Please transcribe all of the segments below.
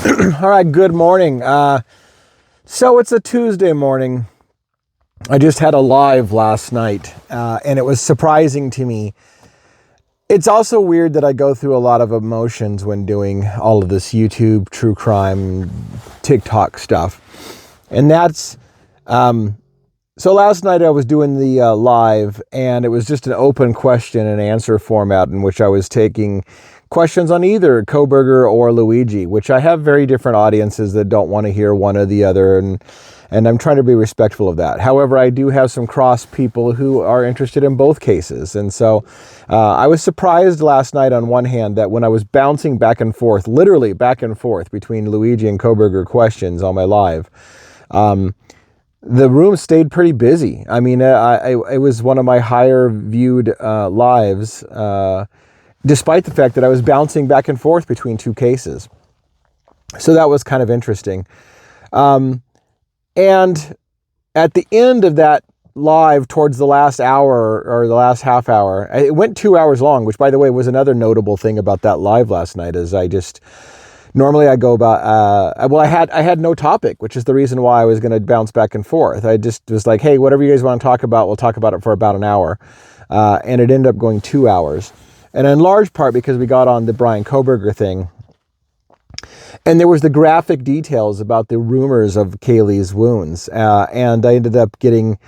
All right, good morning. So it's a Tuesday morning. I just had a live last night, and it was surprising to me. It's also weird that I go through a lot of emotions when doing all of this YouTube, true crime, TikTok stuff. And that's, so last night I was doing the live, and it was just an open question and answer format in which I was taking questions on either Koberger or Luigi, which I have very different audiences that don't want to hear one or the other, and I'm trying to be respectful of that. However, I do have some cross people who are interested in both cases, and so I was surprised last night on one hand that when I was bouncing back and forth, literally back and forth between Luigi and Koberger questions on my live, the room stayed pretty busy. I mean, it was one of my higher viewed lives, despite the fact that I was bouncing back and forth between two cases. So that was kind of interesting. And at the end of that live, towards the last hour or the last half hour, it went 2 hours long, which, by the way, was another notable thing about that live last night. Is normally I go about, I had no topic, which is the reason why I was going to bounce back and forth. I just was like, hey, whatever you guys want to talk about, we'll talk about it for about an hour. And it ended up going 2 hours. And in large part because we got on the Brian Koberger thing. And there was the graphic details about the rumors of Kaylee's wounds. And I ended up getting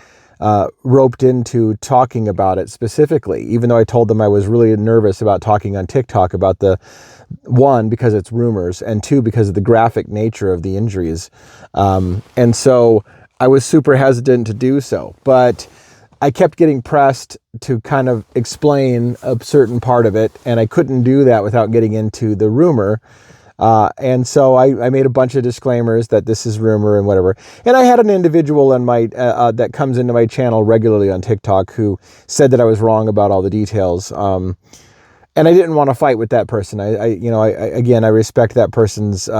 roped into talking about it specifically, even though I told them I was really nervous about talking on TikTok about the, one, because it's rumors, and two, because of the graphic nature of the injuries. And so I was super hesitant to do so. But I kept getting pressed to kind of explain a certain part of it, and I couldn't do that without getting into the rumor. And so I made a bunch of disclaimers that this is rumor and whatever. And I had an individual in my that comes into my channel regularly on TikTok who said that I was wrong about all the details. And I didn't want to fight with that person. I respect that person's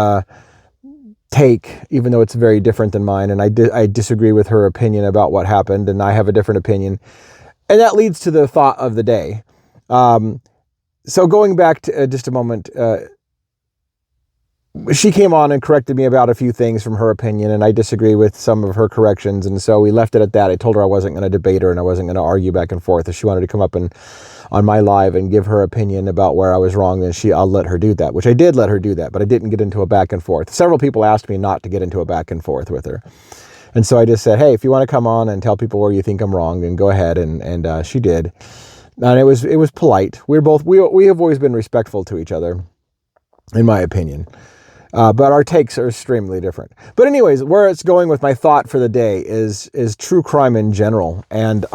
take, even though it's very different than mine. And I disagree with her opinion about what happened, and I have a different opinion. And that leads to the thought of the day. So going back to just a moment, she came on and corrected me about a few things from her opinion, and I disagree with some of her corrections. And so we left it at that. I told her I wasn't going to debate her and I wasn't going to argue back and forth. If she wanted to come up and on my live and give her opinion about where I was wrong, then I'll let her do that, which I did let her do that, but I didn't get into a back and forth. Several people asked me not to get into a back and forth with her. And so I just said, hey, if you want to come on and tell people where you think I'm wrong, then go ahead. And she did. And it was polite. We have always been respectful to each other, in my opinion. But our takes are extremely different. But anyways, where it's going with my thought for the day is true crime in general. And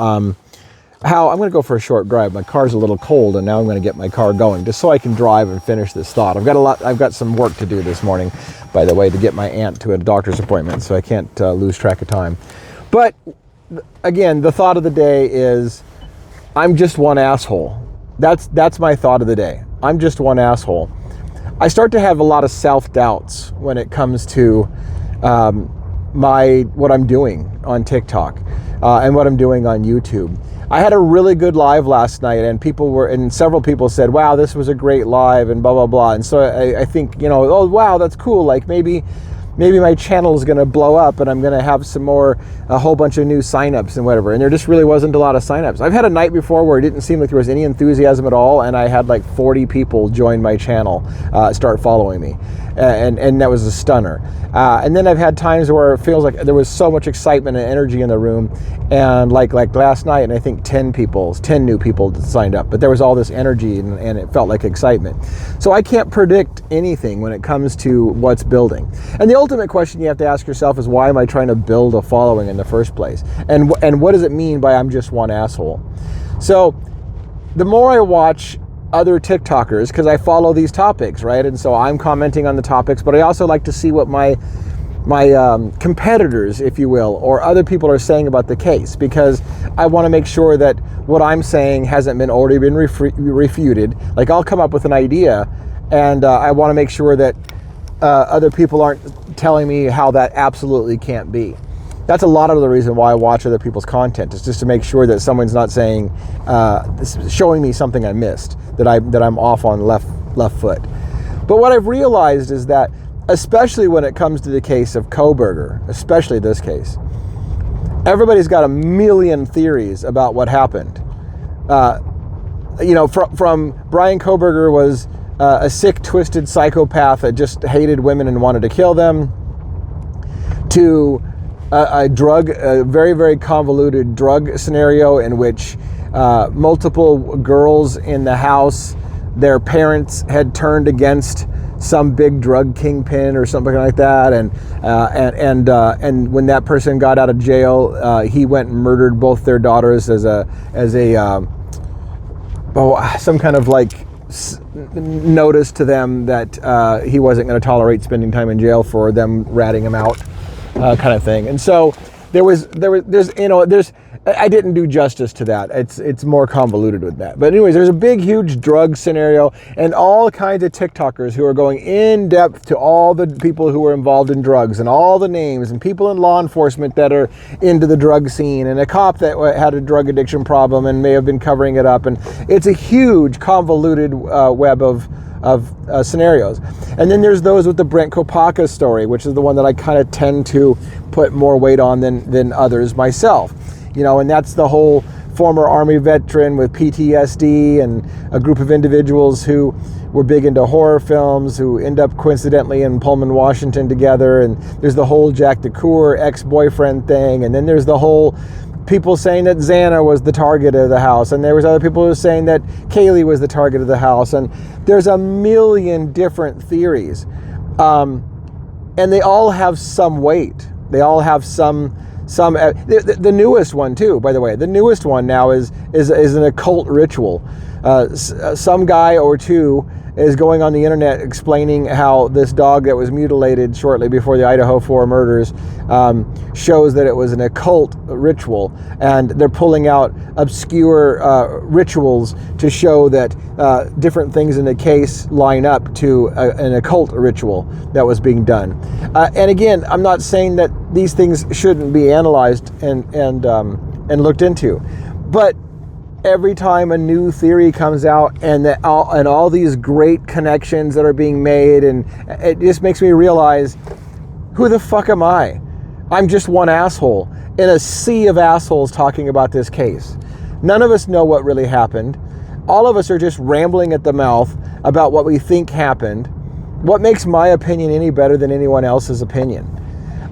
how I'm going to go for a short drive. My car's a little cold, and now I'm going to get my car going just so I can drive and finish this thought. I've got some work to do this morning, by the way, to get my aunt to a doctor's appointment, so I can't lose track of time. But again, the thought of the day is I'm just one asshole. That's my thought of the day. I'm just one asshole. I start to have a lot of self-doubts when it comes to what I'm doing on TikTok and what I'm doing on YouTube. I had a really good live last night, and several people said, wow, this was a great live, and blah, blah, blah. And so I think, oh, wow, that's cool. Like maybe my channel is going to blow up and I'm going to have a whole bunch of new signups and whatever. And there just really wasn't a lot of signups. I've had a night before where it didn't seem like there was any enthusiasm at all, and I had like 40 people join my channel, start following me. And that was a stunner. And then I've had times where it feels like there was so much excitement and energy in the room, and like last night, and I think 10 new people signed up, but there was all this energy and it felt like excitement. So I can't predict anything when it comes to what's building. And the ultimate question you have to ask yourself is, why am I trying to build a following in the first place? And what does it mean by I'm just one asshole? So the more I watch other TikTokers, because I follow these topics, right? And so I'm commenting on the topics, but I also like to see what my competitors, if you will, or other people are saying about the case, because I want to make sure that what I'm saying hasn't already been refuted. Like I'll come up with an idea, and I want to make sure that other people aren't telling me how that absolutely can't be. That's a lot of the reason why I watch other people's content, is just to make sure that someone's not saying, showing me something I missed, that I'm off on left foot. But what I've realized is that especially when it comes to the case of Kohberger, especially this case. Everybody's got a million theories about what happened. From Brian Kohberger was a sick, twisted psychopath that just hated women and wanted to kill them, to a very, very convoluted drug scenario in which multiple girls in the house, their parents had turned against some big drug kingpin or something like that, and when that person got out of jail, he went and murdered both their daughters as some kind of like notice to them that he wasn't going to tolerate spending time in jail for them ratting him out, kind of thing. And so there's I didn't do justice to that. It's more convoluted with that. But anyways, there's a big, huge drug scenario and all kinds of TikTokers who are going in depth to all the people who were involved in drugs and all the names and people in law enforcement that are into the drug scene and a cop that had a drug addiction problem and may have been covering it up. And it's a huge, convoluted web of scenarios. And then there's those with the Brent Kopaka story, which is the one that I kind of tend to put more weight on than others myself. And that's the whole former Army veteran with PTSD and a group of individuals who were big into horror films who end up coincidentally in Pullman, Washington together. And there's the whole Jack DeCoeur ex-boyfriend thing. And then there's the whole people saying that Xana was the target of the house. And there was other people who were saying that Kaylee was the target of the house. And there's a million different theories. And they all have some weight. They all have the newest one too, by the way. The newest one now is an occult ritual. Some guy or two is going on the internet explaining how this dog that was mutilated shortly before the Idaho 4 murders shows that it was an occult ritual, and they're pulling out obscure rituals to show that different things in the case line up to an occult ritual that was being done. And again, I'm not saying that these things shouldn't be analyzed and looked into, but every time a new theory comes out and all these great connections that are being made, and it just makes me realize, who the fuck am I? I'm just one asshole in a sea of assholes talking about this case. None of us know what really happened. All of us are just rambling at the mouth about what we think happened. What makes my opinion any better than anyone else's opinion?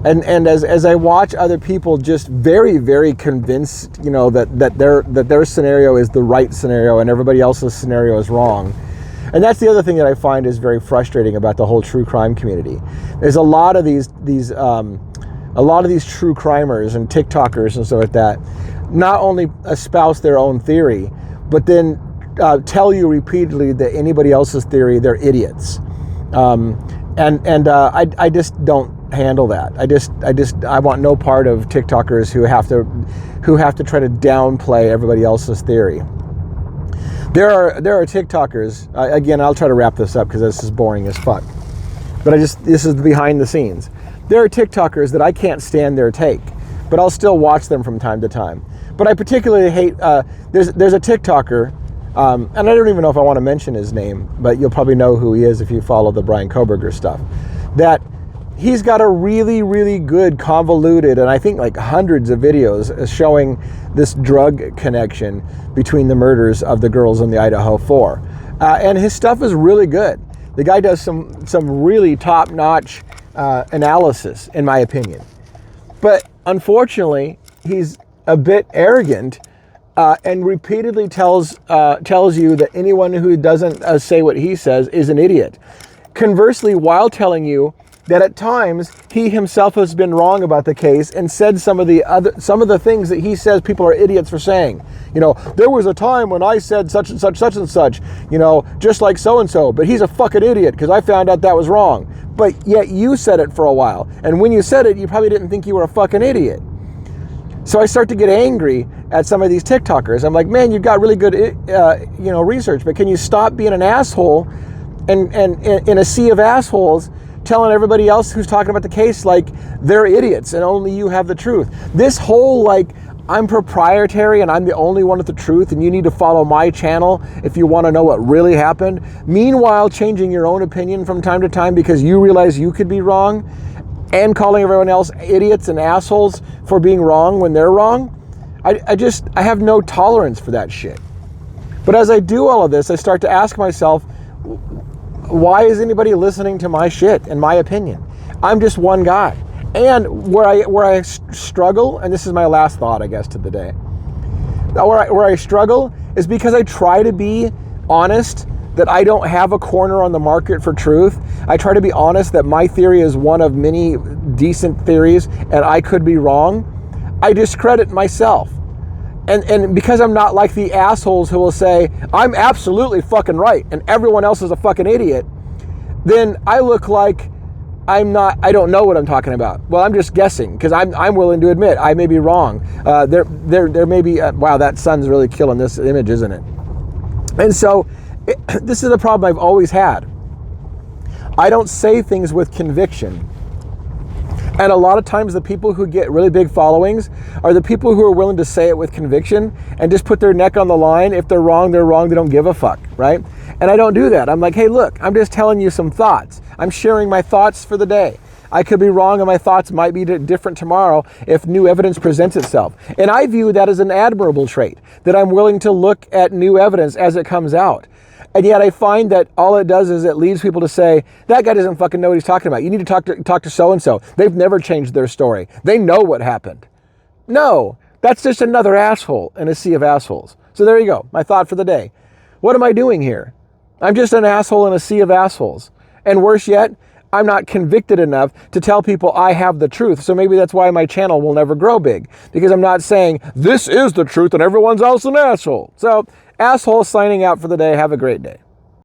And as I watch other people just very, very convinced, that their scenario is the right scenario and everybody else's scenario is wrong. And that's the other thing that I find is very frustrating about the whole true crime community. There's a lot of these true crimers and TikTokers and stuff like that not only espouse their own theory, but then tell you repeatedly that anybody else's theory, they're idiots. I just don't handle that. I want no part of TikTokers who have to try to downplay everybody else's theory. There are TikTokers, again, I'll try to wrap this up because this is boring as fuck, but this is behind the scenes. There are TikTokers that I can't stand their take, but I'll still watch them from time to time. But I particularly hate, there's a TikToker, and I don't even know if I want to mention his name, but you'll probably know who he is if you follow the Brian Kohberger stuff, that he's got a really, really good, convoluted, and I think like hundreds of videos showing this drug connection between the murders of the girls in the Idaho 4. And his stuff is really good. The guy does some really top-notch analysis, in my opinion. But unfortunately, he's a bit arrogant and repeatedly tells you that anyone who doesn't say what he says is an idiot. Conversely, while telling you that at times he himself has been wrong about the case and said some of the things that he says people are idiots for saying. There was a time when I said such and such, just like so and so, but he's a fucking idiot because I found out that was wrong. But yet you said it for a while, and when you said it, you probably didn't think you were a fucking idiot. So I start to get angry at some of these TikTokers. I'm like, man, you've got really good, research, but can you stop being an asshole and in a sea of assholes telling everybody else who's talking about the case like they're idiots and only you have the truth? This whole I'm proprietary and I'm the only one with the truth, and you need to follow my channel if you want to know what really happened. Meanwhile, changing your own opinion from time to time because you realize you could be wrong, and calling everyone else idiots and assholes for being wrong when they're wrong. I have no tolerance for that shit. But as I do all of this, I start to ask myself, why is anybody listening to my shit and my opinion? I'm just one guy. And where I struggle, and this is my last thought, I guess, to the day. Where I struggle is because I try to be honest that I don't have a corner on the market for truth. I try to be honest that my theory is one of many decent theories and I could be wrong. I discredit myself. And because I'm not like the assholes who will say, I'm absolutely fucking right and everyone else is a fucking idiot, then I look like I don't know what I'm talking about. Well, I'm just guessing because I'm willing to admit I may be wrong. There may be, wow, that sun's really killing this image, isn't it? And so this is a problem I've always had. I don't say things with conviction. And a lot of times the people who get really big followings are the people who are willing to say it with conviction and just put their neck on the line. If they're wrong, they're wrong. They don't give a fuck, right? And I don't do that. I'm like, hey, look, I'm just telling you some thoughts. I'm sharing my thoughts for the day. I could be wrong and my thoughts might be different tomorrow if new evidence presents itself. And I view that as an admirable trait, that I'm willing to look at new evidence as it comes out. And yet I find that all it does is it leads people to say, that guy doesn't fucking know what he's talking about. You need to talk to so-and-so. They've never changed their story. They know what happened. No, that's just another asshole in a sea of assholes. So there you go, my thought for the day. What am I doing here? I'm just an asshole in a sea of assholes. And worse yet, I'm not convicted enough to tell people I have the truth. So maybe that's why my channel will never grow big, because I'm not saying this is the truth and everyone else an asshole. So asshole signing out for the day. Have a great day.